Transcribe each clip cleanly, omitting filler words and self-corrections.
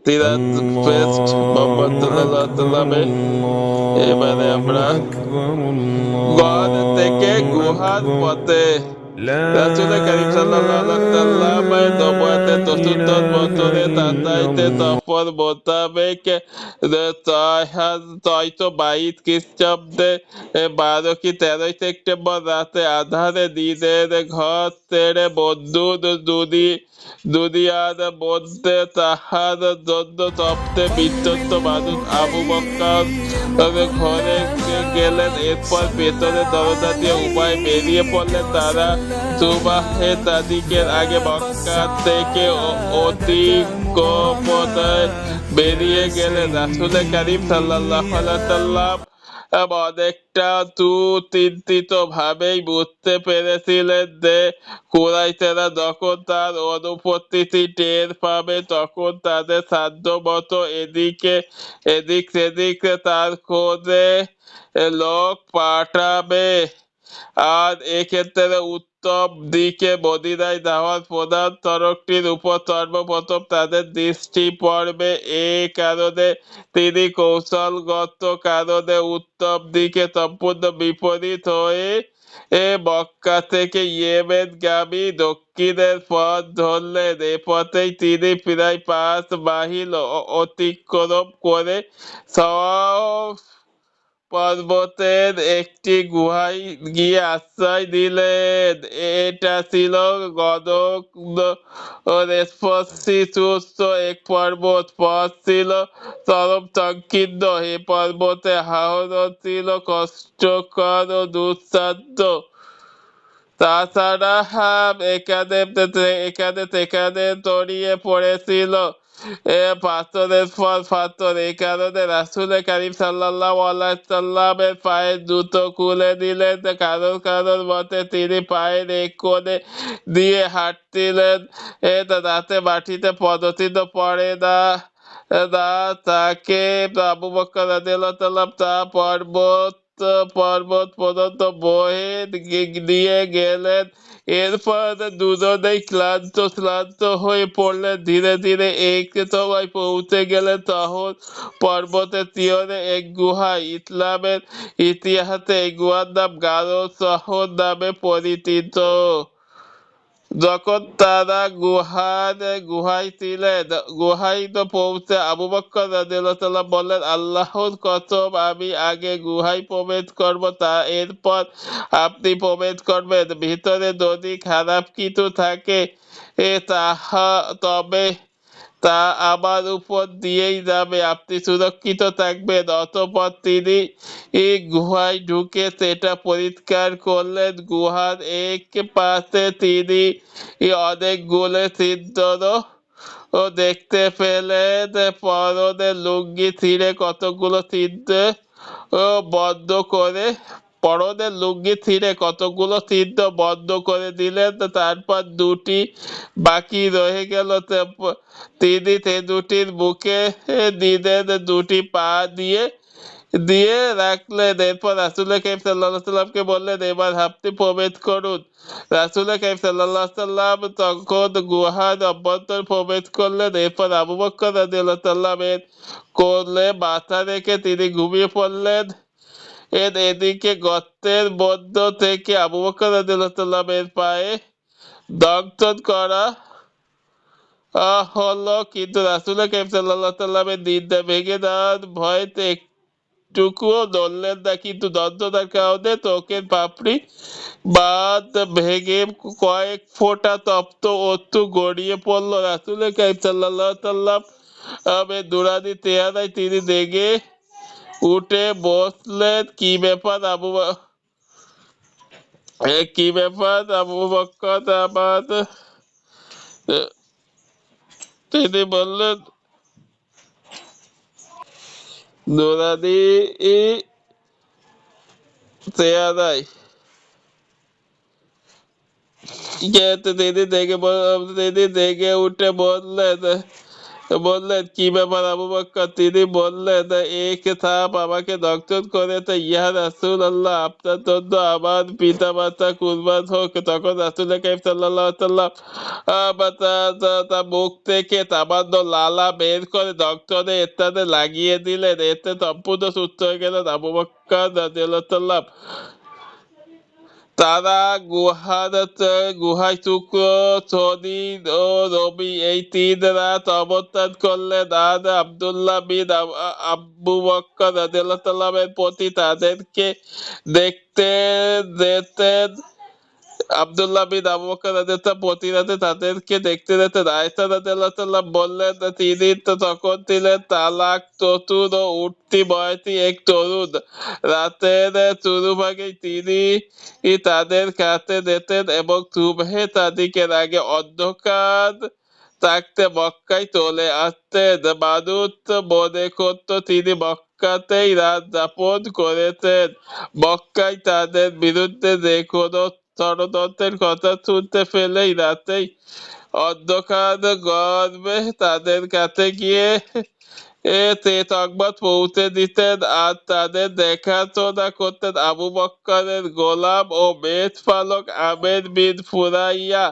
সিরাত paste Mohammad সাল্লাল্লাহু আলাইহি সাল্লামে এবারে আমরা الله أكبر ঘর থেকে গুহার পথে لا রাসূল করিম সাল্লাল্লাহু আলাইহি সাল্লামের নবুয়তের চতুর্থ বছরে إله إلا তাতাইতে الله তফর মোতাবেক ৬২২ খ্রিস্টাব্দে ১২ কি ১৩ সেপ্টেম্বর রাতে আঁধারে নিজের ঘর ছেড়ে বন্ধুর দুনিয়ার মধ্যে তাহার জন্য সবচেয়ে বিশ্বস্ত মানুষ আবু বকর ঘরে গেলেন। এরপর পেছনের দরজা দিয়ে উভয় বেরিয়ে পড়লেন। তারা সুবাহে তারিখের আগে মক্কা থেকে অতি গোপনে বেরিয়ে গেলেন। রাসূল করিম সাল্লাল্লাহু আলাইহি সাল্লাম অনেকটা চিন্তিত ভাবেই বুঝতে পেরেছিলেন যে কুরাইশেরা যখন তার অনুপস্থিতি টের পাবে তখন তাদের সাধ্য মতো এদিক সেদিক তার খোঁজে লোক পাঠাবে। আর এক্ষেত্রে উত্তম দিকে মদীনায় যাওয়ার প্রধান সড়কটির উপর সর্বপ্রথম তাদের দৃষ্টি পড়বে। এ কারণে তিনি কৌশলগত কারণে উত্তম দিকে সম্পূর্ণ বিপরীত হয়ে মক্কা থেকে ইয়েমেনগামী দক্ষিণের পথ ধরলেন। এ পথেই তিনি প্রায় ৫ মাইল অতিক্রম করে সওয়াফ পর্বতের একটি গুহায় গিয়ে আশ্রয় নিলেন। এটা ছিল গদস্পর্শীসুস্থ এক পর্বত। পথ ছিল চরম সংকীর্ণ। এ পর্বতে আরোহণ ছিল কষ্টকর ও দুঃসাধ্য। তাছাড়া এখানে সেখানে ছড়িয়ে পড়েছিল পাথরের পর পাথর। এই কারণে রাসূল করিম সাল্লাল্লাহু আলাইহি সাল্লামের পায়ের জুতো খুলে দিলেন। কারোর মতে তিনি পায়ের এক কোণে দিয়ে হাঁটছিলেন যাতে মাটিতে পদচিহ্ন পড়ে না। তাকে আবু বকর রাদিয়াল্লাহু তাআলা তা পর্বত পর্যন্ত বয়ে দিয়ে গেলেন। এরপর দুজনেই ক্লান্ত হয়ে পড়লেন। ধীরে ধীরে এক সময় পৌঁছে গেলেন তখন পর্বতের শিখরে এক গুহায়। ইসলামের ইতিহাসে এই গুহার নাম গারো শহর নামে পরিচিত। যখন তারা গুহায় ছিলেন, গুহায় পৌঁছে আবু বকর রাদিয়াল্লাহু তাআলা বললেন, আল্লাহর কসম, আমি আগে গুহায় প্রবেশ করব, এরপর আপনি প্রবেশ করবেন। ভিতরে যদি খারাপ কিছু থাকে তবে তা আমার উপর দিয়েই যাবে, আপনি সুরক্ষিত থাকবেন। অতঃপর তিনি গুহায় ঢুকে সেটা পরিষ্কার করলেন। গুহার এক পাশে তিনি অনেকগুলো ছিদ্র দেখতে পেলেন। পরনের লুঙ্গি ছিঁড়ে কতগুলো ছিদ্র বন্ধ করে বন্ধ করে দিলেন। তারপর দুটি বাকি রয়ে গেল। তিনি সে দুটির মুখে নিজের দুটি পা দিয়ে দিয়ে রাখলেন। এরপর রাসূল করিম সাল্লাল্লাহু আলাইহি সাল্লামকে বললেন, এবার আপনি প্রবেশ করুন। রাসূল করিম সাল্লাল্লাহু আলাইহি সাল্লাম তখন গুহার অভ্যন্তরে প্রবেশ করলেন। এরপর আবু বকর রাদিয়াল্লাহু তাআলা এর কোলে মাথা রেখে তিনি ঘুমিয়ে পড়লেন। এদিকে গর্তের মধ্য থেকে আবু বকর রাদিয়াল্লাহু তাআলা এর পায়ে দংশন করা হলো, কিন্তু রাসূল করিম সাল্লাল্লাহু আলাইহি সাল্লামের নিদ্রা ভেঙে যাওয়ার ভয়তে একটুকুও নড়লেন না। কিন্তু যন্ত্রণার কারণে চোখের পাপড়ি বাঁধ ভেঙে কয়েক ফোঁটা তপ্ত অশ্রু গড়িয়ে পড়ল। রাসূল করিম সাল্লাল্লাহু আলাইহি সাল্লাম নুরানি চেহারায় তিনি রেগে উঠে বসলেন। কি ব্যাপার আবু বকর আমার? তিনি বললেন, নুরানি চেহারায় তিনি দেখে উঠে বললেন, বললেন, কি ব্যাপার আবু বকর? তিনি বললেন, এক সাপ আমাকে দংশন করেছে, ইয়া রাসূলুল্লাহ, আপনার জন্য আমার পিতা মাতা কুরবান হোক। তখন রাসূল কারীম সাল্লাল্লাহু আলাইহি ওয়াসাল্লাম তার মুখ থেকে সামান্য লালা বের করে দংশনে স্থানে লাগিয়ে দিলেন। এতে সম্পূর্ণ সুস্থ হয়ে গেলেন আবু বকর রাদিয়াল্লাহু। তারা গুহায় শুক্র, শনি ও রবি এই 3 রাত অবস্থান করলেন, আর আব্দুল্লাহ বিন আবু বকর রাদিয়াল্লাহু এর প্রতি তাদেরকে দেখতে যেতেন। আব্দুল্লাহ বিন আবু বকর রাদিয়াল্লাহু প্রতি রাতে তাদেরকে দেখতে যেতেন। আয়েশা রাদিয়াল্লাহু বললেন, তিনি তো তখন ছিলেন তালাক চতুর ও উঠতি বয়সী এক তরুণ। রাতের শুরুভাগেই তিনি তাদের কাছে যেতেন এবং সুবহে সাদিকের আগে অন্ধকার থাকতে মক্কায় চলে আসতেন। মানুষ মনে করত তিনি মক্কাতেই রাত যাপন করেছেন। মক্কায় তাদের বিরুদ্ধে যে কোনো ষড়যন্ত্রের কথা শুনতে পেলেই রাতেই অন্ধকার গর্বে তাদের কাছে গিয়ে সে সংবাদ পৌঁছে দিতেন, আর তাদের দেখাশোনা করতেন আবু বকরের গোলাম ও মেষ পালক আমের বিন ফুরাইয়া।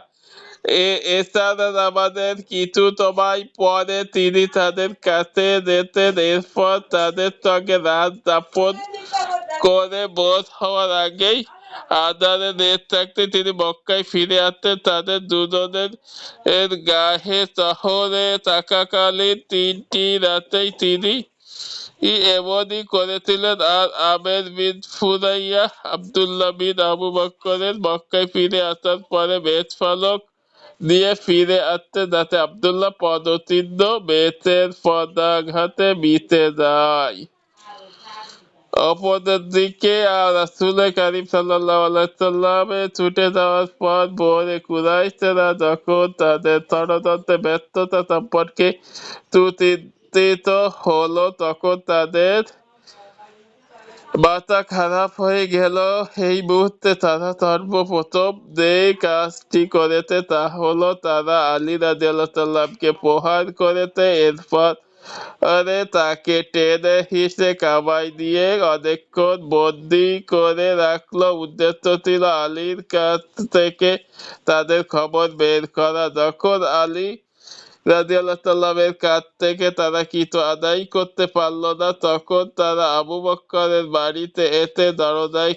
এছাড়া আমাদের কিছু সময় পরে তিনি তাদের কাছে যেতেন। এরপর তাদের সঙ্গে রাত যাপন করে ভোর হওয়ার আগেই আঁধারে লেট থাকতে তিনি মক্কায় ফিরে আসতেন। তাদের দুজনের গাহে শহরে থাকাকালীন 3টি রাতেই তিনি এমনই করেছিলেন। আর আমের বিন ফুরাইয়া আব্দুল্লাহ বিন আবু বকরের মক্কায় ফিরে আসার পরে মেষ পালক নিয়ে ফিরে আসতে, যাতে আব্দুল্লাহ পদচিহ্ন মেষের পদাঘাতে মিশে যায়। অপরদিকে রাসূল কারীম সাল্লাল্লাহু আলাইহি ওয়াসাল্লামের ছুটে যাওয়ার পর ভোরে কুরাইশরা যখন তাদের ষড়যন্ত্রে ব্যর্থতা সম্পর্কে সুচিন্তিত হলো, তখন তাদের মাথা খারাপ হয়ে গেল। এই মুহূর্তে তারা সর্বপ্রথম যে কাজটি করেছে তা হলো তারা আলী রাদিয়াল্লাহু প্রহার করেছে। এরপর তাকে টেনে হিসে কামাই দিয়ে অনেকক্ষণ বন্দী করে রাখলো। উদ্দেশ্য ছিল আলীর কাছ থেকে তাদের খবর বের করা। যখন আলী রাদিয়াল্লাহু এর কাছ থেকে তারা কিছু আদায় করতে পারল না, তখন তারা আবু বকরের বাড়িতে এসে দরজায়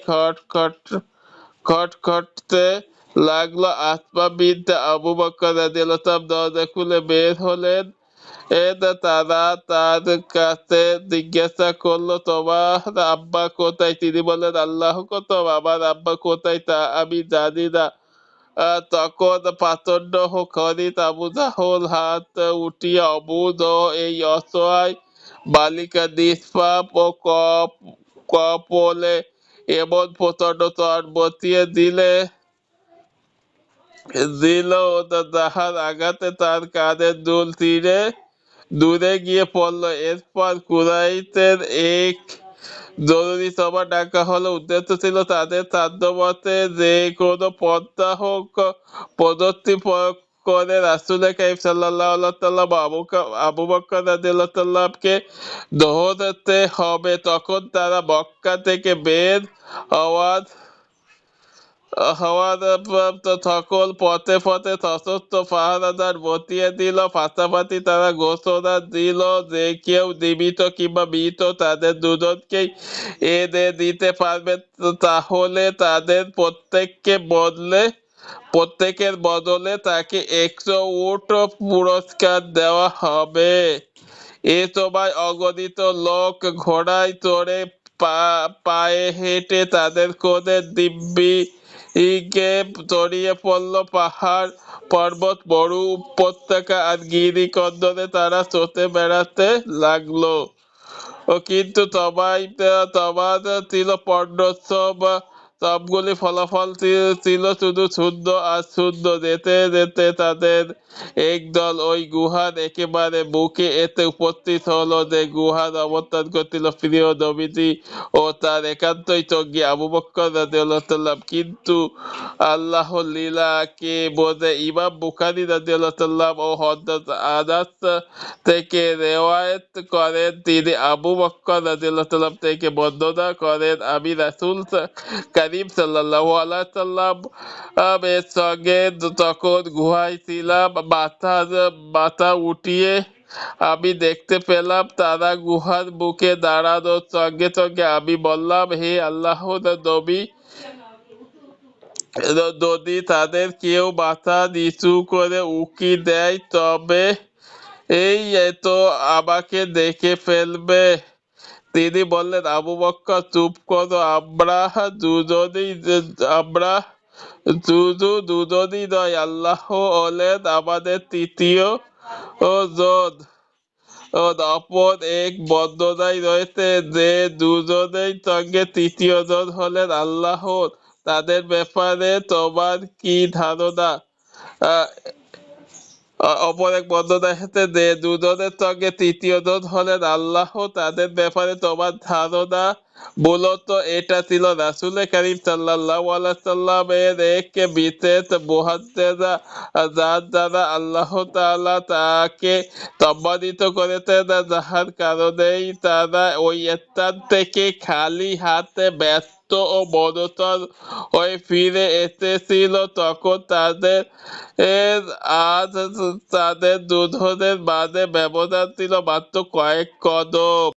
খটখটতে লাগলো। আসমা বিনতে আবু বকর রাদিয়াল্লাহু দরজা খুলে বের হলেন। তারা তার কাছে জিজ্ঞাসা করলো, তোমার আব্বা কোথায়? তিনি বললেন, আল্লাহ কসম, আমার আব্বা কোথায় তা আমি জানি না। তখন প্রচন্ড খরিত আবু জাহল হাত উঠিয়ে অবুধ এই অসহায় বালিকা নিষ্পাপ ও কপলে এমন প্রচন্ড চর বসিয়ে দিল যাহার আঘাতে তার কাঁধের দুল দূরে গিয়ে পড়ল। এরপর কুরাইশের এক জরুরি সভা ডাকা হলো। উদ্দেশ্য ছিল তাদের সাধ্যমতে যে কোনো পন্থা হোক প্রযুক্তি প্রয়োগ করে রাসূল কারীম সাল্লাল্লাহু আলাইহি ওয়াসাল্লাম আবু বকর রাদিয়াল্লাহু ধরতে হবে। তখন তারা মক্কা থেকে বের হওয়ার সকল পথে পথে সশস্ত্র পাহারাদার বসিয়ে দিল। পাশাপাশি তারা ঘোষণা দিল যে কেউ জীবিত কিংবা মৃত তাদের দুজনকেই এনে দিতে পারবে, তাহলে তাদের প্রত্যেকের বদলে তাকে 100 উট পুরস্কার দেওয়া হবে। এ সময় অগণিত লোক ঘোড়ায় চড়ে পায়ে হেঁটে তাদের কোলে দিব্যিকে ছড়িয়ে পড়ল। পাহাড় পর্বত মরু উপত্যকা আর গিরিকন্দরে তারা চষে বেড়াতে লাগলো। কিন্তু তোমার ছিল পণ্যোৎসব সবগুলি ফলাফল ছিল শুধু শূন্য আর শূন্য। যেতে যেতে তাদের একদল ওই গুহার একেবারে বুকে এতে উপস্থিত হলো, যে গুহার অবস্থান করছিল প্রিয় নবীজি ও তার একান্তই সঙ্গী আবু বকর রাদিয়াল্লাহু তাআলা। কিন্তু আল্লাহর লীলা কে বোঝে? ইমাম বুখারী রাদিয়াল্লাহু তাআলা ও হযরত আনাস থেকে রিওয়ায়াত করেন, তিনি আবু বকর রাদিয়াল্লাহু তাআলা থেকে বর্ণনা করেন, আমি রাসূল কারীম সাল্লাল্লাহু আলাইহি সাল্লাম এর সঙ্গে তখন গুহায় ছিলাম। মাথা উঠিয়ে আমি দেখতে পেলাম তারা গুহার বুকে দাঁড়ানো। সঙ্গে সঙ্গে আমি বললাম, হে আল্লাহর নবী, যদি তাদের কেউ মাথা নিচু করে উকি দেয় তবে এই তো আমাকে দেখে ফেলবে। তিনি বললেন, আবু বকর চুপ করো, আমরা দুজনই নয়, আল্লাহ হলেন আমাদের তৃতীয় জন। অপর এক বর্ণনায় রয়েছে যে দুজনের সঙ্গে তৃতীয় জন হলেন আল্লাহ। তাদের ব্যাপারে তোমার কি ধারণা? অপর এক বর্ণনায় আছে যে দুজনের সঙ্গে তৃতীয় জন হলেন আল্লাহ, তাদের ব্যাপারে তোমার ধারণা? মূলত এটা ছিল রাসূল কারীম সাল্লাল্লাহু আলাইহি সাল্লামের এক বিশেষ মুআজিজা, যার দ্বারা আল্লাহ তাআলা তাকে সম্মানিত করেছেন, যাহার কারণেই তারা ওই স্থান থেকে খালি হাতে ব্যস্ত ও মনতর হয়ে ফিরে এসেছিল। তখন তাদের দুজনের মাঝে ব্যবধান ছিল মাত্র কয়েক কদম।